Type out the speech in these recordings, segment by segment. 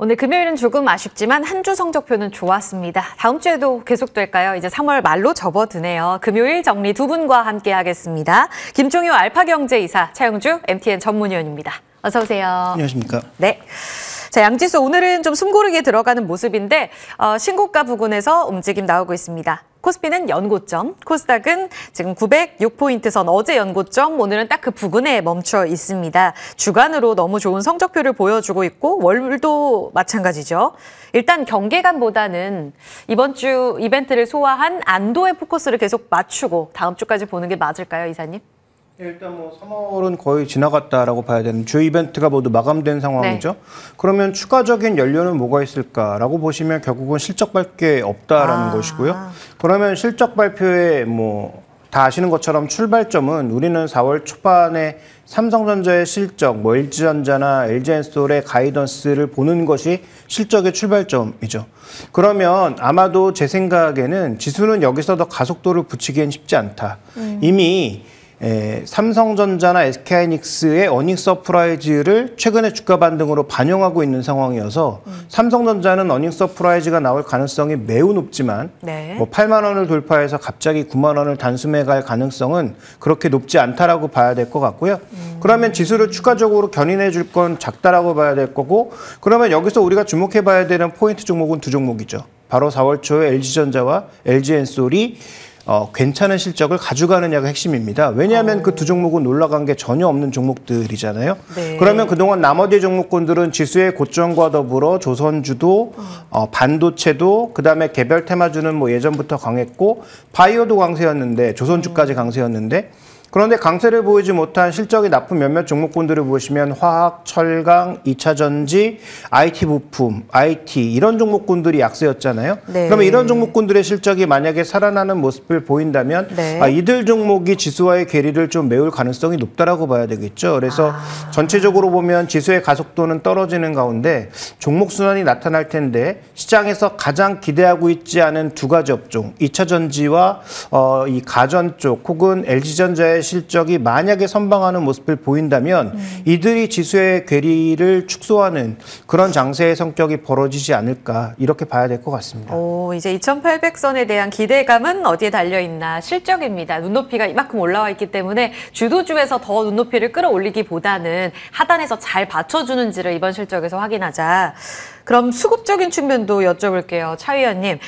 오늘 금요일은 조금 아쉽지만 한 주 성적표는 좋았습니다. 다음 주에도 계속될까요? 이제 3월 말로 접어드네요. 금요일 정리 두 분과 함께 하겠습니다. 김종효 알파경제이사, 차영주 MTN 전문위원입니다. 어서 오세요. 안녕하십니까. 네. 자, 양지수 오늘은 좀 숨고르게 들어가는 모습인데 신고가 부근에서 움직임 나오고 있습니다. 코스피는 연고점, 코스닥은 지금 906포인트 선, 어제 연고점, 오늘은 딱 그 부근에 멈춰 있습니다. 주간으로 너무 좋은 성적표를 보여주고 있고 월도 마찬가지죠. 일단 경계감보다는 이번 주 이벤트를 소화한 안도의 포커스를 계속 맞추고 다음 주까지 보는 게 맞을까요, 이사님? 일단 뭐 3월은 거의 지나갔다라고 봐야 되는 주 이벤트가 모두 마감된 상황이죠. 네. 그러면 추가적인 연료는 뭐가 있을까라고 보시면 결국은 실적밖에 없다라는 것이고요. 그러면 실적 발표에 뭐 다 아시는 것처럼 출발점은 우리는 4월 초반에 삼성전자의 실적, 뭐 LG전자나 LG엔솔의 가이던스를 보는 것이 실적의 출발점이죠. 그러면 아마도 제 생각에는 지수는 여기서 더 가속도를 붙이기엔 쉽지 않다. 이미 삼성전자나 SK하이닉스의 어닝 서프라이즈를 최근에 주가 반등으로 반영하고 있는 상황이어서 삼성전자는 어닝 서프라이즈가 나올 가능성이 매우 높지만 네. 뭐 8만 원을 돌파해서 갑자기 9만 원을 단숨에 갈 가능성은 그렇게 높지 않다라고 봐야 될 것 같고요. 그러면 지수를 추가적으로 견인해 줄 건 작다라고 봐야 될 거고, 그러면 여기서 우리가 주목해 봐야 되는 포인트 종목은 두 종목이죠. 바로 4월 초에 LG전자와 LG엔솔이 괜찮은 실적을 가져가느냐가 핵심입니다. 왜냐하면 그 두 종목은 올라간 게 전혀 없는 종목들이잖아요. 네. 그러면 그동안 나머지 종목군들은 지수의 고점과 더불어 조선주도, 반도체도, 그다음에 개별 테마주는 뭐 예전부터 강했고 바이오도 강세였는데 조선주까지 강세였는데, 그런데 강세를 보이지 못한 실적이 나쁜 몇몇 종목군들을 보시면 화학, 철강, 2차 전지, IT 부품, IT 이런 종목군들이 약세였잖아요. 네. 그러면 이런 종목군들의 실적이 만약에 살아나는 모습을 보인다면 네. 이들 종목이 지수와의 괴리를 좀 메울 가능성이 높다라고 봐야 되겠죠. 그래서 전체적으로 보면 지수의 가속도는 떨어지는 가운데 종목 순환이 나타날 텐데 시장에서 가장 기대하고 있지 않은 두 가지 업종, 2차 전지와 이 가전 쪽 혹은 LG전자의 실적이 만약에 선방하는 모습을 보인다면 이들이 지수의 괴리를 축소하는 그런 장세의 성격이 벌어지지 않을까, 이렇게 봐야 될 것 같습니다. 이제 2800선에 대한 기대감은 어디에 달려있나? 실적입니다. 눈높이가 이만큼 올라와 있기 때문에 주도주에서 더 눈높이를 끌어올리기보다는 하단에서 잘 받쳐주는지를 이번 실적에서 확인하자. 그럼 수급적인 측면도 여쭤볼게요. 차 위원님,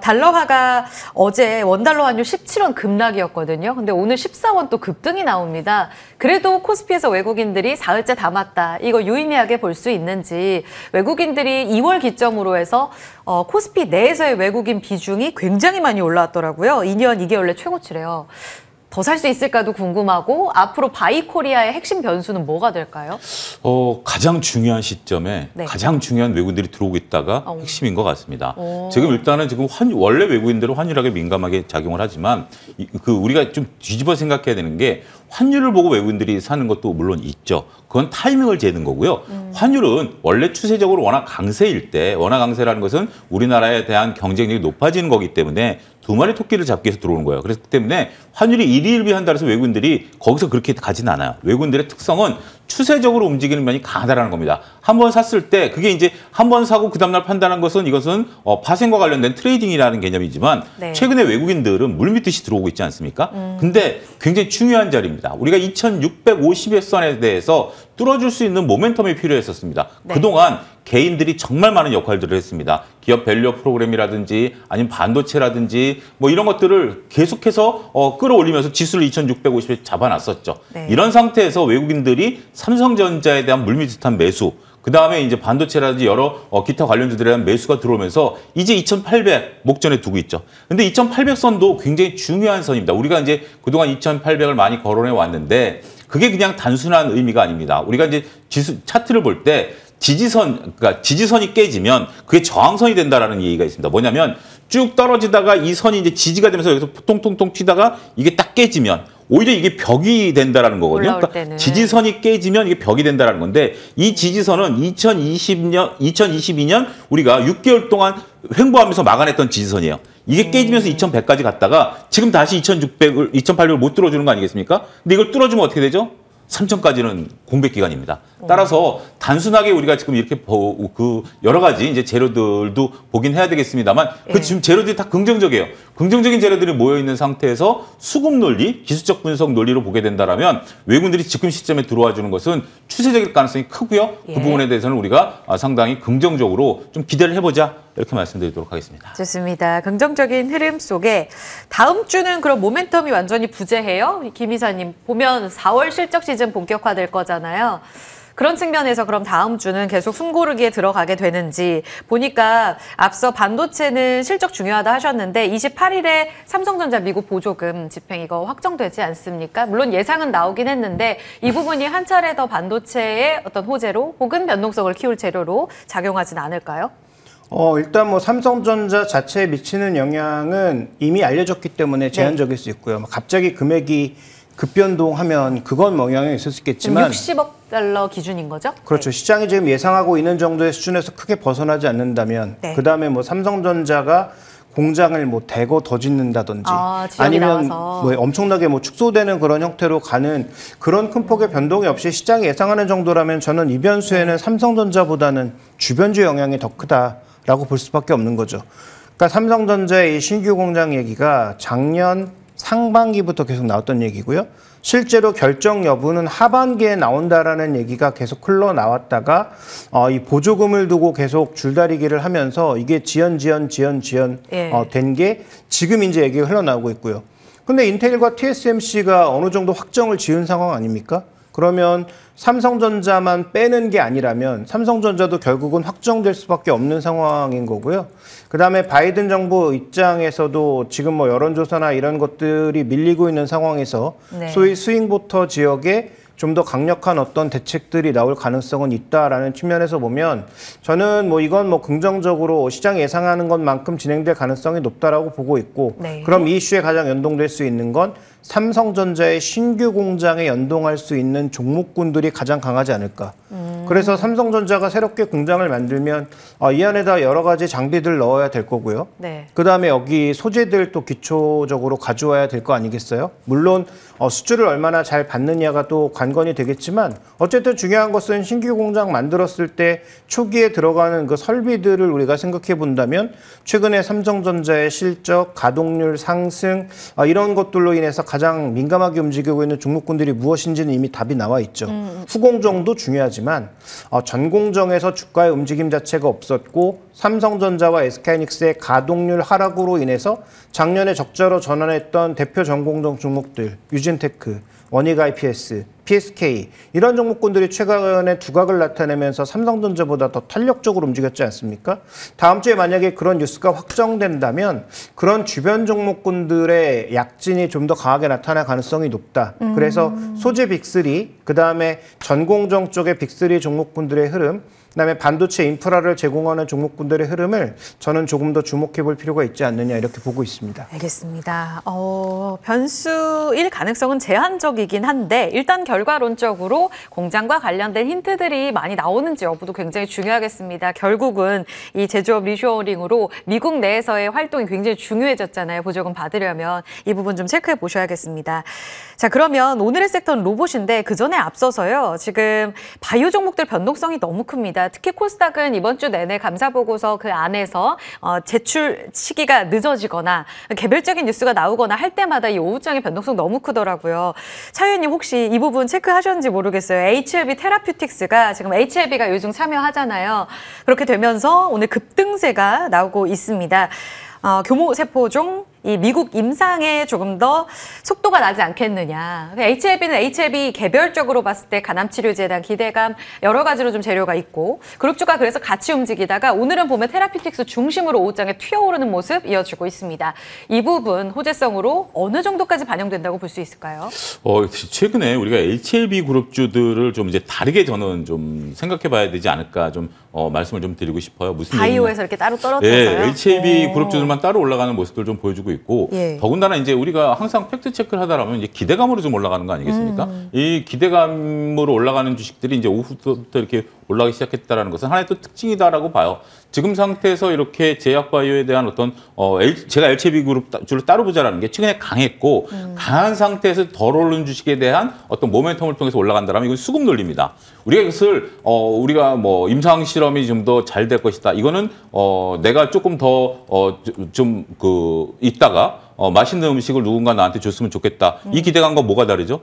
달러화가 어제 원달러 환율 17원 급락이었거든요. 근데 오늘 14원 또 급등이 나옵니다. 그래도 코스피에서 외국인들이 사흘째 담았다, 이거 유의미하게 볼 수 있는지, 외국인들이 2월 기점으로 해서 코스피 내에서의 외국인 비중이 굉장히 많이 올라왔더라고요. 2년 2개월 내 최고치래요. 더 살 수 있을까도 궁금하고, 앞으로 바이코리아의 핵심 변수는 뭐가 될까요? 가장 중요한 시점에 네. 가장 중요한 외국인들이 들어오고 있다가 핵심인 것 같습니다. 지금 일단은 원래 외국인들은 환율하게 민감하게 작용을 하지만 우리가 좀 뒤집어 생각해야 되는 게, 환율을 보고 외국인들이 사는 것도 물론 있죠. 그건 타이밍을 재는 거고요. 환율은 원래 추세적으로 워낙 강세일 때, 워낙 강세라는 것은 우리나라에 대한 경쟁력이 높아지는 거기 때문에 두 마리 토끼를 잡기 위해서 들어오는 거예요. 그렇기 때문에 환율이 일희일비한다 해서 외국인들이 거기서 그렇게 가진 않아요. 외국인들의 특성은 추세적으로 움직이는 면이 강하다는 겁니다. 한 번 샀을 때 그게 이제 한 번 사고 그 다음날 판단한 것은 이것은 파생과 관련된 트레이딩이라는 개념이지만 네. 최근에 외국인들은 물밀듯이 들어오고 있지 않습니까? 근데 굉장히 중요한 자리입니다. 우리가 2650의 선에 대해서 뚫어줄 수 있는 모멘텀이 필요했었습니다. 네. 그동안 개인들이 정말 많은 역할들을 했습니다. 기업 밸류 프로그램이라든지 아니면 반도체라든지 뭐 이런 것들을 계속해서 끌어올리면서 지수를 2650에 잡아놨었죠. 네. 이런 상태에서 외국인들이 삼성전자에 대한 물밀듯한 매수, 그다음에 이제 반도체라든지 여러 기타 관련주들에 대한 매수가 들어오면서 이제 2800 목전에 두고 있죠. 근데 2800선도 굉장히 중요한 선입니다. 우리가 이제 그동안 2800을 많이 거론해 왔는데 그게 그냥 단순한 의미가 아닙니다. 우리가 이제 지수 차트를 볼 때 그러니까 지지선이 깨지면 그게 저항선이 된다라는 얘기가 있습니다. 뭐냐면 쭉 떨어지다가 이 선이 이제 지지가 되면서 여기서 통통통 튀다가 이게 딱 깨지면 오히려 이게 벽이 된다라는 거거든요. 그러니까 지지선이 깨지면 이게 벽이 된다라는 건데, 이 지지선은 2022년 우리가 6개월 동안 횡보하면서 막아냈던 지지선이에요. 이게 깨지면서 2100까지 갔다가 지금 다시 2800을 못 뚫어주는 거 아니겠습니까? 근데 이걸 뚫어주면 어떻게 되죠? 3천까지는 공백 기간입니다. 따라서 단순하게 우리가 지금 이렇게 그 여러 가지 이제 재료들도 보긴 해야 되겠습니다만 그 지금 재료들이 다 긍정적이에요. 긍정적인 재료들이 모여 있는 상태에서 수급 논리, 기술적 분석 논리로 보게 된다라면 외국인들이 지금 시점에 들어와 주는 것은 추세적일 가능성이 크고요. 그 부분에 대해서는 우리가 상당히 긍정적으로 좀 기대를 해보자 이렇게 말씀드리도록 하겠습니다. 좋습니다. 긍정적인 흐름 속에 다음 주는 그럼 모멘텀이 완전히 부재해요? 김 이사님 보면 4월 실적 시즌 본격화될 거잖아요. 그런 측면에서 그럼 다음 주는 계속 숨고르기에 들어가게 되는지 보니까 앞서 반도체는 실적 중요하다 하셨는데 28일에 삼성전자 미국 보조금 집행 이거 확정되지 않습니까? 물론 예상은 나오긴 했는데 이 부분이 한 차례 더 반도체의 어떤 호재로 혹은 변동성을 키울 재료로 작용하진 않을까요? 일단 뭐 삼성전자 자체에 미치는 영향은 이미 알려졌기 때문에 제한적일 수 있고요. 갑자기 금액이 급변동하면 그건 뭐 영향이 있을 수 있겠지만 60억 달러 기준인 거죠? 그렇죠. 네. 시장이 지금 예상하고 있는 정도의 수준에서 크게 벗어나지 않는다면 그다음에 뭐 삼성전자가 공장을 뭐 대거 더 짓는다든지 아니면 나와서. 뭐 엄청나게 뭐 축소되는 그런 형태로 가는 그런 큰 폭의 변동이 없이 시장이 예상하는 정도라면 저는 이 변수에는 삼성전자보다는 주변주 영향이 더 크다라고 볼 수밖에 없는 거죠. 그러니까 삼성전자의 이 신규 공장 얘기가 작년 상반기부터 계속 나왔던 얘기고요. 실제로 결정 여부는 하반기에 나온다라는 얘기가 계속 흘러나왔다가 이 보조금을 두고 계속 줄다리기를 하면서 이게 지연 된 게 지금 이제 얘기가 흘러나오고 있고요. 근데 인텔과 TSMC가 어느 정도 확정을 지은 상황 아닙니까? 그러면 삼성전자만 빼는 게 아니라면 삼성전자도 결국은 확정될 수밖에 없는 상황인 거고요. 그다음에 바이든 정부 입장에서도 지금 뭐 여론조사나 이런 것들이 밀리고 있는 상황에서 소위 스윙보터 지역에 좀 더 강력한 어떤 대책들이 나올 가능성은 있다라는 측면에서 보면 저는 뭐 이건 뭐 긍정적으로 시장이 예상하는 것만큼 진행될 가능성이 높다라고 보고 있고 그럼 이 이슈에 가장 연동될 수 있는 건 삼성전자의 신규 공장에 연동할 수 있는 종목군들이 가장 강하지 않을까. 그래서 삼성전자가 새롭게 공장을 만들면 이 안에다 여러 가지 장비들 넣어야 될 거고요. 그다음에 여기 소재들 또 기초적으로 가져와야 될 거 아니겠어요? 물론 수주를 얼마나 잘 받느냐가 또 관건이 되겠지만 어쨌든 중요한 것은 신규 공장 만들었을 때 초기에 들어가는 그 설비들을 우리가 생각해 본다면 최근에 삼성전자의 실적, 가동률 상승 이런 것들로 인해서 가장 민감하게 움직이고 있는 종목군들이 무엇인지는 이미 답이 나와 있죠. 후공정도 중요하지만 전공정에서 주가의 움직임 자체가 없었고 삼성전자와 SK하이닉스의 가동률 하락으로 인해서 작년에 적자로 전환했던 대표 전공정 종목들 유진테크, 원익IPS, PSK 이런 종목군들이 최근에 두각을 나타내면서 삼성전자보다 더 탄력적으로 움직였지 않습니까? 다음 주에 만약에 그런 뉴스가 확정된다면 그런 주변 종목군들의 약진이 좀 더 강하게 나타날 가능성이 높다. 그래서 소재 빅3, 그다음에 전공정 쪽의 빅3 종목군들의 흐름, 그다음에 반도체 인프라를 제공하는 종목군들의 흐름을 저는 조금 더 주목해 볼 필요가 있지 않느냐 이렇게 보고 있습니다. 알겠습니다. 변수일 가능성은 제한적이긴 한데 일단 결과론적으로 공장과 관련된 힌트들이 많이 나오는지 여부도 굉장히 중요하겠습니다. 결국은 이 제조업 리쇼어링으로 미국 내에서의 활동이 굉장히 중요해졌잖아요. 보조금 받으려면 이 부분 좀 체크해 보셔야겠습니다. 자, 그러면 오늘의 섹터는 로봇인데 그 전에 앞서서요. 지금 바이오 종목들 변동성이 너무 큽니다. 특히 코스닥은 이번 주 내내 감사보고서 그 안에서 제출 시기가 늦어지거나 개별적인 뉴스가 나오거나 할 때마다 이 오후장의 변동성 너무 크더라고요. 차 의원님 혹시 이 부분 체크하셨는지 모르겠어요. HLB 테라퓨틱스가 지금 HLB가 요즘 참여하잖아요. 그렇게 되면서 오늘 급등세가 나오고 있습니다. 교모세포종 이 미국 임상에 조금 더 속도가 나지 않겠느냐. HLB는 HLB 개별적으로 봤을 때 간암치료제에 대한 기대감 여러 가지로 좀 재료가 있고 그룹주가 그래서 같이 움직이다가 오늘은 보면 테라피틱스 중심으로 오후장에 튀어오르는 모습 이어지고 있습니다. 이 부분 호재성으로 어느 정도까지 반영된다고 볼 수 있을까요? 최근에 우리가 HLB 그룹주들을 좀 이제 다르게 저는 좀 생각해봐야 되지 않을까 좀 말씀을 좀 드리고 싶어요. 무슨 바이오에서 이렇게 따로 떨어져서요? HLB 그룹주들만 따로 올라가는 모습들 좀 보여주고 있고 더군다나 이제 우리가 항상 팩트 체크를 하다 보면 이제 기대감으로 좀 올라가는 거 아니겠습니까? 이 기대감으로 올라가는 주식들이 이제 오후부터 이렇게 올라가기 시작했다는 것은 하나의 또 특징이다라고 봐요. 지금 상태에서 이렇게 제약바이오에 대한 어떤 제가 LCB 그룹 주를 따로 보자라는 게 최근에 강했고 강한 상태에서 덜 오른 주식에 대한 어떤 모멘텀을 통해서 올라간다라면 이건 수급 논리입니다. 우리가 이것을 우리가 뭐 임상 실험이 좀 더 잘 될 것이다. 이거는 내가 조금 더 좀 있다가 맛있는 음식을 누군가 나한테 줬으면 좋겠다. 이 기대감과 뭐가 다르죠?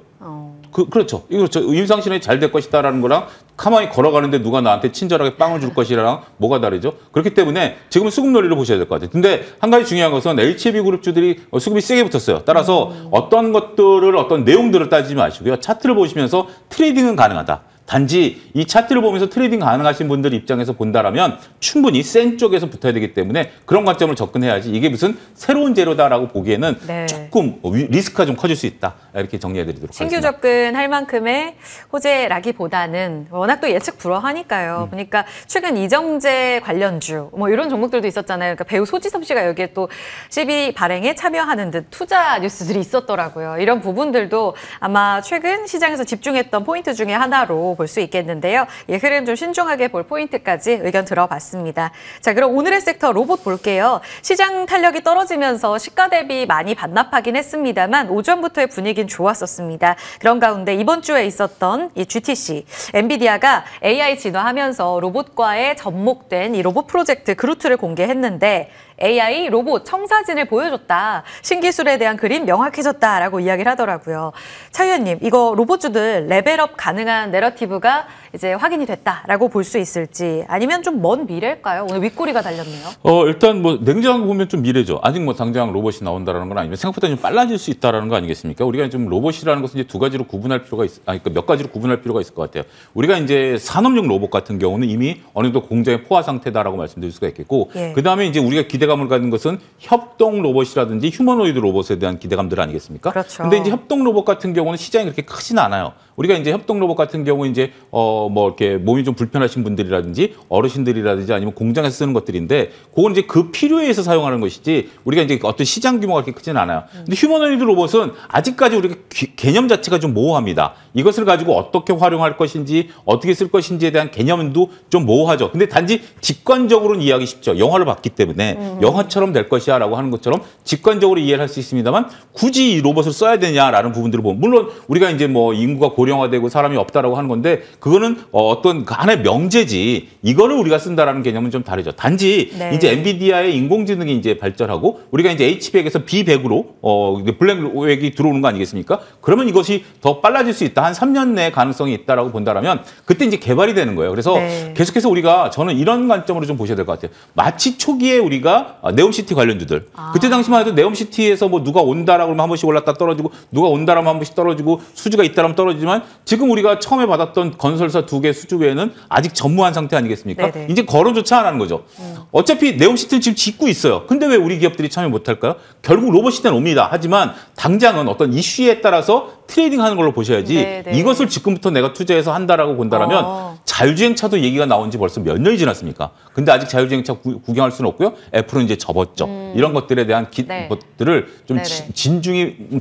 그렇죠. 그렇죠. 임상실험이 잘 될 것이다라는 거랑 가만히 걸어가는데 누가 나한테 친절하게 빵을 줄 것이랑 뭐가 다르죠? 그렇기 때문에 지금은 수급 논리로 보셔야 될 것 같아요. 근데 한 가지 중요한 것은 HB 그룹주들이 수급이 세게 붙었어요. 따라서 어떤 것들을 어떤 내용들을 따지지 마시고요. 차트를 보시면서 트레이딩은 가능하다. 단지 이 차트를 보면서 트레이딩 가능하신 분들 입장에서 본다라면 충분히 센 쪽에서 붙어야 되기 때문에 그런 관점을 접근해야지 이게 무슨 새로운 재료다라고 보기에는 네. 조금 리스크가 좀 커질 수 있다. 이렇게 정리해드리도록 신규 하겠습니다. 접근할 만큼의 호재라기보다는 워낙 또 예측 불허하니까요. 보니까 최근 이정재 관련주 뭐 이런 종목들도 있었잖아요. 그러니까 배우 소지섭 씨가 여기에 또 CB 발행에 참여하는 듯 투자 뉴스들이 있었더라고요. 이런 부분들도 아마 최근 시장에서 집중했던 포인트 중에 하나로 볼 수 있겠는데요. 예, 흐름 좀 신중하게 볼 포인트까지 의견 들어봤습니다. 자, 그럼 오늘의 섹터 로봇 볼게요. 시장 탄력이 떨어지면서 시가 대비 많이 반납하긴 했습니다만 오전부터의 분위기는 좋았었습니다. 그런 가운데 이번 주에 있었던 이 GTC, 엔비디아가 AI 진화하면서 로봇과에 접목된 이 로봇 프로젝트 그루트를 공개했는데 AI 로봇 청사진을 보여줬다. 신기술에 대한 그림 명확해졌다라고 이야기를 하더라고요. 차 의원님, 이거 로봇주들 레벨업 가능한 내러티브가 이제 확인이 됐다라고 볼 수 있을지 아니면 좀 먼 미래일까요? 오늘 윗꼬리가 달렸네요. 일단 뭐 냉정하게 보면 좀 미래죠. 아직 뭐 당장 로봇이 나온다라는 건 아니면 생각보다 좀 빨라질 수 있다라는 거 아니겠습니까? 우리가 좀 로봇이라는 것은 이제 두 가지로 구분할 필요가 그러니까 몇 가지로 구분할 필요가 있을 것 같아요. 우리가 이제 산업용 로봇 같은 경우는 이미 어느 정도 공장의 포화 상태다라고 말씀드릴 수가 있겠고, 예. 그다음에 이제 우리가 기대감을 가진 것은 협동 로봇이라든지 휴머노이드 로봇에 대한 기대감들 아니겠습니까? 그렇죠. 근데 이제 협동 로봇 같은 경우는 시장이 그렇게 크진 않아요. 우리가 이제 협동 로봇 같은 경우 이제 뭐 이렇게 몸이 좀 불편하신 분들이라든지 어르신들이라든지 아니면 공장에서 쓰는 것들인데 그건 이제 그 필요에 의해서 사용하는 것이지 우리가 이제 어떤 시장 규모가 그렇게 크지는 않아요. 근데 휴머노이드 로봇은 아직까지 우리가 개념 자체가 좀 모호합니다. 이것을 가지고 어떻게 활용할 것인지 어떻게 쓸 것인지에 대한 개념도 좀 모호하죠. 근데 단지 직관적으로는 이해하기 쉽죠. 영화를 봤기 때문에 영화처럼 될 것이야 라고 하는 것처럼 직관적으로 이해를 할 수 있습니다만 굳이 이 로봇을 써야 되냐라는 부분들을 보면 물론 우리가 이제 뭐 인구가 고령화되고 사람이 없다라고 하는 건데 그거는 어떤 하나의 명제지 이거를 우리가 쓴다라는 개념은 좀 다르죠. 단지 네. 이제 엔비디아의 인공지능이 이제 발전하고 우리가 이제 H100에서 B100으로 블랙랙이 들어오는 거 아니겠습니까? 그러면 이것이 더 빨라질 수 있다. 한 3년 내에 가능성이 있다라고 본다라면 그때 이제 개발이 되는 거예요. 그래서 네. 계속해서 우리가 저는 이런 관점으로 좀 보셔야 될 것 같아요. 마치 초기에 우리가 네옴시티 관련주들 그때 당시만 해도 네옴시티에서 뭐 누가 온다라고 하면 한 번씩 올랐다 떨어지고 누가 온다라면 한 번씩 떨어지고 수주가 있다라면 떨어지지만 지금 우리가 처음에 받았던 건설사 2개 수주 외에는 아직 전무한 상태 아니겠습니까? 네네. 이제 거론조차 안 하는 거죠. 어차피 네옴시티는 지금 짓고 있어요. 근데 왜 우리 기업들이 참여 못할까요? 결국 로봇 시대는 옵니다. 하지만 당장은 어떤 이슈에 따라서 트레이딩하는 걸로 보셔야지 네네. 이것을 지금부터 내가 투자해서 한다라고 본다라면 자율주행차도 얘기가 나온 지 벌써 몇 년이 지났습니까? 근데 아직 자율주행차 구경할 수는 없고요. 애플은 이제 접었죠. 이런 것들에 대한 네. 것들을 좀 네네.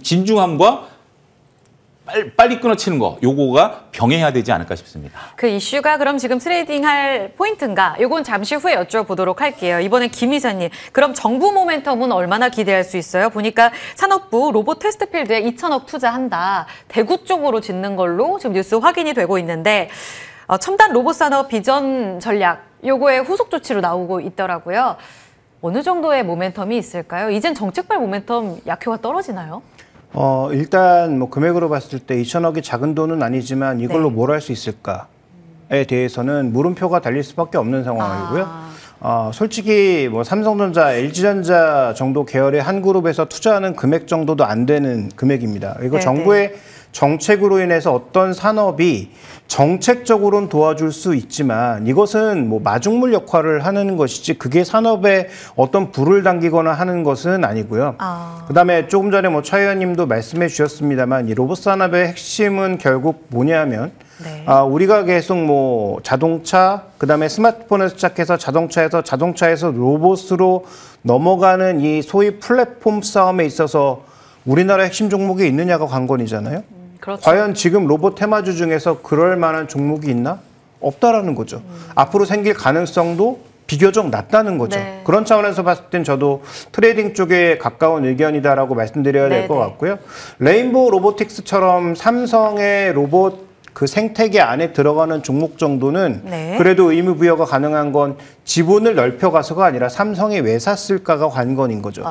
진중함과 빨리 끊어치는 거 요거가 병행해야 되지 않을까 싶습니다. 그 이슈가 그럼 지금 트레이딩할 포인트인가? 요건 잠시 후에 여쭤보도록 할게요. 이번엔 김 이사님, 그럼 정부 모멘텀은 얼마나 기대할 수 있어요? 보니까 산업부 로봇 테스트 필드에 2천억 투자한다. 대구 쪽으로 짓는 걸로 지금 뉴스 확인이 되고 있는데 첨단 로봇 산업 비전 전략 요거의 후속 조치로 나오고 있더라고요. 어느 정도의 모멘텀이 있을까요? 이젠 정책발 모멘텀 약효가 떨어지나요? 일단 뭐 금액으로 봤을 때 2천억이 작은 돈은 아니지만 이걸로 네. 뭘 할 수 있을까에 대해서는 물음표가 달릴 수밖에 없는 상황이고요. 솔직히 뭐 삼성전자, LG전자 정도 계열의 한 그룹에서 투자하는 금액 정도도 안 되는 금액입니다. 그리고 네네. 정부의 정책으로 인해서 어떤 산업이 정책적으로는 도와줄 수 있지만 이것은 뭐 마중물 역할을 하는 것이지 그게 산업에 어떤 불을 당기거나 하는 것은 아니고요. 그다음에 조금 전에 뭐 차 의원님도 말씀해 주셨습니다만 이 로봇 산업의 핵심은 결국 뭐냐면 네. 우리가 계속 뭐 자동차 그다음에 스마트폰에서 시작해서 자동차에서 로봇으로 넘어가는 이 소위 플랫폼 싸움에 있어서 우리나라 핵심 종목이 있느냐가 관건이잖아요. 그렇죠. 과연 지금 로봇 테마주 중에서 그럴 만한 종목이 있나? 없다라는 거죠. 앞으로 생길 가능성도 비교적 낮다는 거죠. 네. 그런 차원에서 봤을 땐 저도 트레이딩 쪽에 가까운 의견이다라고 말씀드려야 될 것 같고요. 레인보우 로보틱스처럼 삼성의 로봇 그 생태계 안에 들어가는 종목 정도는 그래도 의무 부여가 가능한 건 지분을 넓혀가서가 아니라 삼성이 왜 샀을까가 관건인 거죠.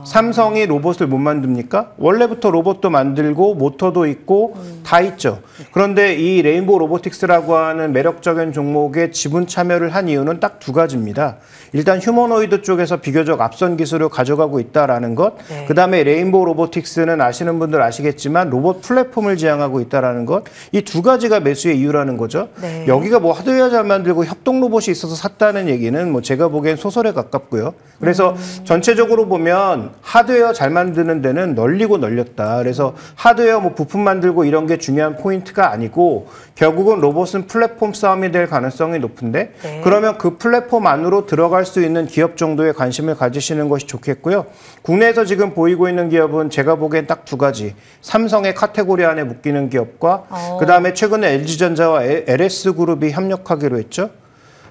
삼성이 로봇을 못 만듭니까? 원래부터 로봇도 만들고 모터도 있고 다 있죠. 그런데 이 레인보우 로보틱스라고 하는 매력적인 종목에 지분 참여를 한 이유는 딱 두 가지입니다. 일단 휴머노이드 쪽에서 비교적 앞선 기술을 가져가고 있다라는 것. 그다음에 레인보우 로보틱스는 아시는 분들 아시겠지만 로봇 플랫폼을 지향하고 있다라는 것. 이 두 가지가 매수의 이유라는 거죠. 여기가 뭐 하드웨어 잘 만들고 협동 로봇이 있어서 샀다는 얘기는 뭐 제가 보기엔 소설에 가깝고요. 그래서 전체적으로 보면 하드웨어 잘 만드는 데는 널리고 널렸다. 그래서 하드웨어 뭐 부품 만들고 이런 게 중요한 포인트가 아니고 결국은 로봇은 플랫폼 싸움이 될 가능성이 높은데 그러면 그 플랫폼 안으로 들어갈 수 있는 기업 정도의 관심을 가지시는 것이 좋겠고요. 국내에서 지금 보이고 있는 기업은 제가 보기엔 딱 두 가지. 삼성의 카테고리 안에 묶이는 기업과 그다음에 최근에 LG전자와 LS그룹이 협력하기로 했죠.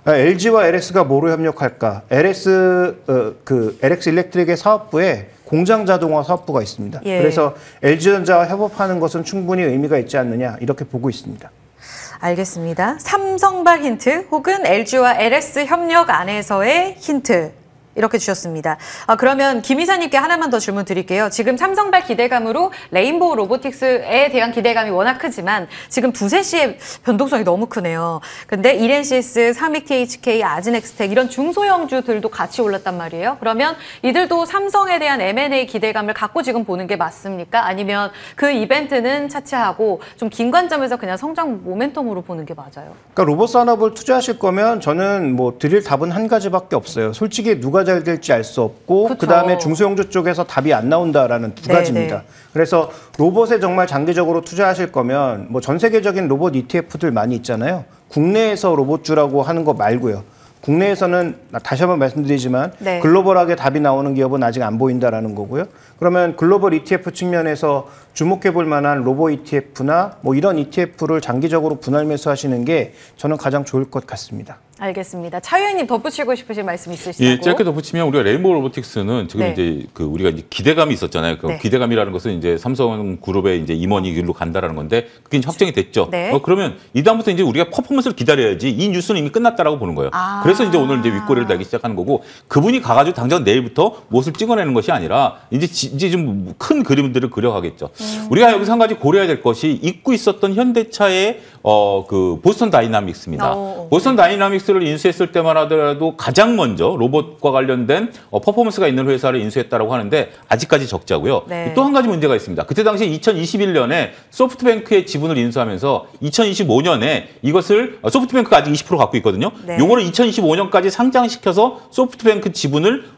LG와 LS가 뭐로 협력할까? LS 일렉트릭의 사업부에 공장 자동화 사업부가 있습니다. 그래서 LG전자와 협업하는 것은 충분히 의미가 있지 않느냐 이렇게 보고 있습니다. 알겠습니다. 삼성발 힌트 혹은 LG와 LS 협력 안에서의 힌트. 이렇게 주셨습니다. 그러면 김 이사님께 하나만 더 질문 드릴게요. 지금 삼성발 기대감으로 레인보우 로보틱스에 대한 기대감이 워낙 크지만 지금 두세 씨의 변동성이 너무 크네요. 근데 이렌시스, 삼익 THK, 아진엑스텍 이런 중소형주들도 같이 올랐단 말이에요. 그러면 이들도 삼성에 대한 M&A 기대감을 갖고 지금 보는 게 맞습니까? 아니면 그 이벤트는 차치하고 좀 긴 관점에서 그냥 성장 모멘텀으로 보는 게 맞아요? 그러니까 로봇 산업을 투자하실 거면 저는 뭐 드릴 답은 한 가지밖에 없어요. 솔직히 누가 잘 될지 알 수 없고 그다음에 중소형주 쪽에서 답이 안 나온다라는 두 가지입니다. 그래서 로봇에 정말 장기적으로 투자하실 거면 뭐 전 세계적인 로봇 ETF들 많이 있잖아요. 국내에서 로봇주라고 하는 거 말고요. 국내에서는 다시 한번 말씀드리지만 글로벌하게 답이 나오는 기업은 아직 안 보인다라는 거고요. 그러면 글로벌 ETF 측면에서 주목해 볼 만한 로봇 ETF나 뭐 이런 ETF를 장기적으로 분할 매수하시는 게 저는 가장 좋을 것 같습니다. 알겠습니다. 차 의원님 덧붙이고 싶으신 말씀 있으시다고? 예, 짧게 덧붙이면 우리가 레인보우 로보틱스는 지금 이제 우리가 이제 기대감이 있었잖아요. 그 기대감이라는 것은 이제 삼성그룹의 이제 임원이 길로 간다라는 건데 그게 이제 확정이 됐죠. 그러면 이 다음부터 이제 우리가 퍼포먼스를 기다려야지 이 뉴스는 이미 끝났다라고 보는 거예요. 그래서 이제 오늘 이제 윗꼬리를 달기 시작하는 거고 그분이 가가지고 당장 내일부터 못을 찍어내는 것이 아니라 이제 좀 큰 그림들을 그려가겠죠. 우리가 여기서 한 가지 고려해야 될 것이 잊고 있었던 현대차의 그 보스턴 다이나믹스입니다. 보스턴 다이나믹스를 인수했을 때만 하더라도 가장 먼저 로봇과 관련된 퍼포먼스가 있는 회사를 인수했다라고 하는데 아직까지 적자고요. 또 한 가지 문제가 있습니다. 그때 당시 2021년에 소프트뱅크의 지분을 인수하면서 2025년에 이것을 소프트뱅크가 아직 20% 갖고 있거든요. 요거를 2025년까지 상장시켜서 소프트뱅크 지분을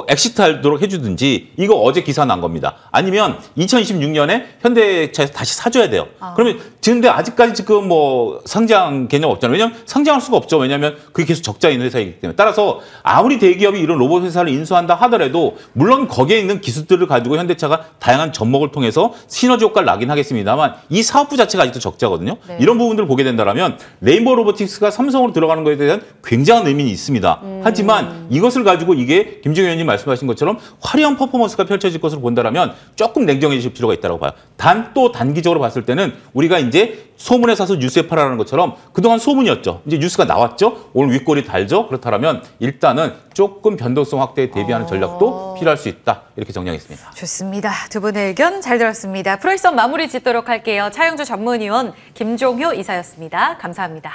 엑시트하도록 해주든지 이거 어제 기사 난 겁니다. 아니면 2026년에 현대차에서 다시 사줘야 돼요. 그러면 근데 아직까지 지금 뭐 상장 개념 없잖아요. 왜냐하면 상장할 수가 없죠. 왜냐하면 그게 계속 적자 있는 회사이기 때문에. 따라서 아무리 대기업이 이런 로봇 회사를 인수한다 하더라도 물론 거기에 있는 기술들을 가지고 현대차가 다양한 접목을 통해서 시너지 효과를 나긴 하겠습니다만 이 사업부 자체가 아직도 적자거든요. 이런 부분들을 보게 된다면 레인보우 로보틱스가 삼성으로 들어가는 것에 대한 굉장한 의미는 있습니다. 하지만 이것을 가지고 이게 김종현 의원님 말씀하신 것처럼 화려한 퍼포먼스가 펼쳐질 것으로 본다면 조금 냉정해질 필요가 있다고 봐요. 또 단기적으로 봤을 때는 우리가 이제 소문에 사서 뉴스에 팔아라는 것처럼 그동안 소문이었죠. 이제 뉴스가 나왔죠. 오늘 윗골이 달죠. 그렇다면 일단은 조금 변동성 확대에 대비하는 전략도 필요할 수 있다. 이렇게 정리하겠습니다. 좋습니다. 두 분의 의견 잘 들었습니다. 프로일선 마무리 짓도록 할게요. 차영주 전문위원 김종효 이사였습니다. 감사합니다.